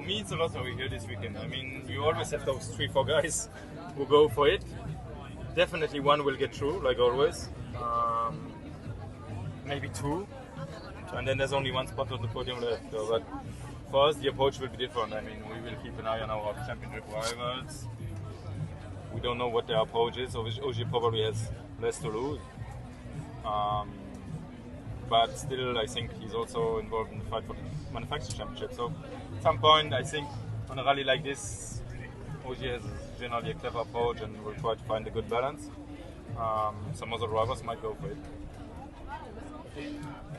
me, it's a lottery here this weekend. I mean, you always have those 3-4 guys who go for it. Definitely one will get through, like always. Maybe two. And then there's only one spot on the podium left. So, but for us, the approach will be different. I mean, we will keep an eye on our championship rivals. We don't know what their approach is. Ogier probably has less to lose. But still, I think he's also involved in the fight for the manufacturer championship. So at some point, I think on a rally like this, Ogier has generally a clever approach and will try to find a good balance. Some other drivers might go for it.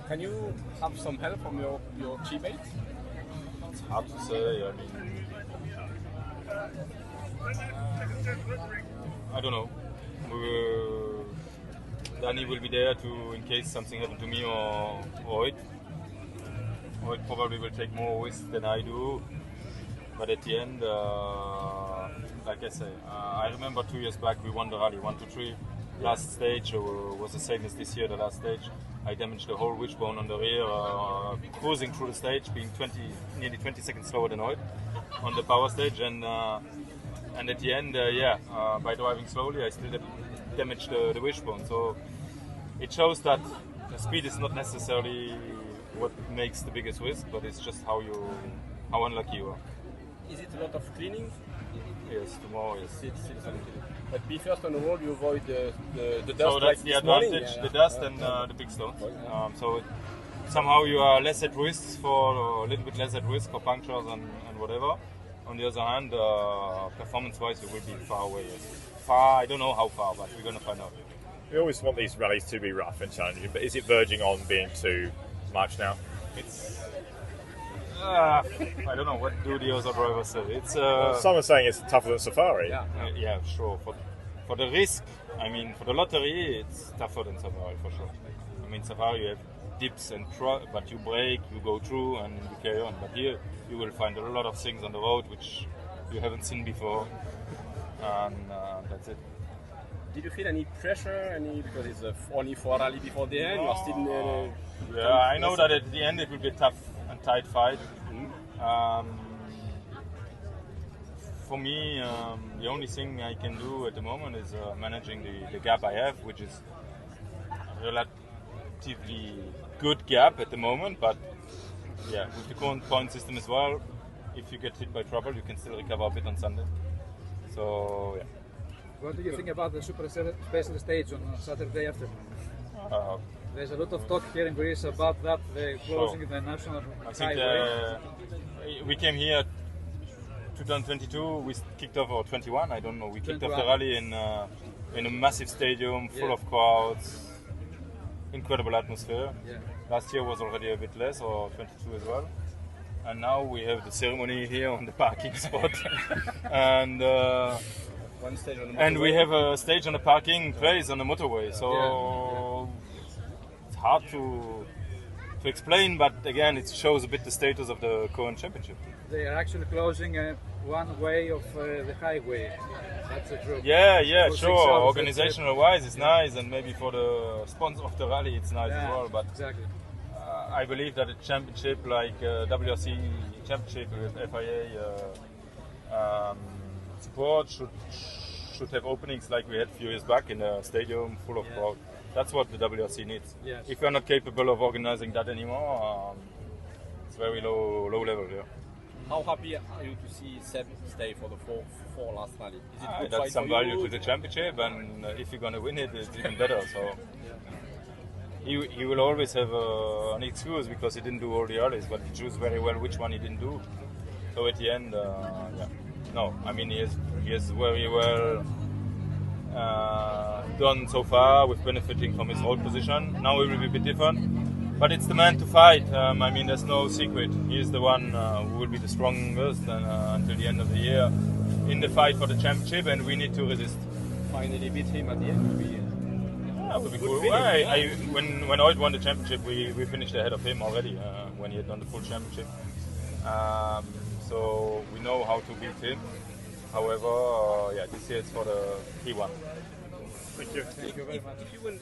Can you have some help from your teammates? It's hard to say. I mean, I don't know. Danny will be there in case something happened to me or Oid. Oid probably will take more risk than I do. But at the end, like I say, I remember 2 years back we won the rally 1, 2, 3. Last stage was the same as this year. The last stage, I damaged the whole wishbone on the rear, cruising through the stage, being nearly 20 seconds slower than Oid on the power stage, and at the end, by driving slowly, I still damaged the wishbone. So it shows that the speed is not necessarily what makes the biggest risk, but it's just how unlucky you are. Is it a lot of cleaning? Yes, tomorrow, yes. But be first on the road, you avoid the dust. So that's like the advantage, the dust and the big stones. So somehow you are less at risk a little bit less at risk for punctures and whatever. On the other hand, performance-wise, you will be far away. I don't know how far, but we're going to find out. We always want these rallies to be rough and challenging, but is it verging on being too much now? It's I don't know, what do the other drivers say? It's some are saying it's tougher than Safari. Yeah, sure. For the risk, I mean, for the lottery, it's tougher than Safari for sure. I mean, Safari you have dips and but you brake, you go through, and you carry on. But here you will find a lot of things on the road which you haven't seen before, and that's it. Did you feel any pressure? Because it's only 4 rally before the end. You are still. I know that at the end it will be a tough and tight fight. For me, the only thing I can do at the moment is managing the gap I have, which is a relatively good gap at the moment. But yeah, with the current point system as well, if you get hit by trouble, you can still recover a bit on Sunday. So yeah. What do you think about the Super Special stage on Saturday afternoon? There's a lot of talk here in Greece about that, the closing the national highway. We came here 2022, we kicked off, or 21, I don't know, we kicked off the rally in a massive stadium, full of crowds, incredible atmosphere. Last year was already a bit less, or 22 as well. And now we have the ceremony here on the parking spot. And one stage on the motorway. And we have a stage on the parking place on the motorway. So it's hard to explain, but again, it shows a bit the status of the current championship. They are actually closing one way of the highway. That's the truth. Yeah, sure. Organizational wise, it's nice, and maybe for the sponsor of the rally, it's nice as well. But exactly. I believe that a championship like WRC championship with FIA support should have openings like we had a few years back in a stadium full of crowd. That's what the WRC needs. Yes. If we're not capable of organizing that anymore, it's very low level here. How happy are you to see Seb stay for the four last rally? Is it good that's some value to the championship, and if you're going to win it, it's even better. So he will always have an excuse because he didn't do all the rallies, but he chose very well which one he didn't do. So at the end, no, I mean he has very well done so far with benefiting from his road position. Now it will be a bit different, but it's the man to fight. I mean, there's no secret. He is the one who will be the strongest until the end of the year in the fight for the championship, and we need to resist. Finally beat him at the end would be. Would be cool. When Oid won the championship, we finished ahead of him already when he had done the full championship. So we know how to beat him. However, this year it's for the T1. Thank you. Thank you very much. If you win,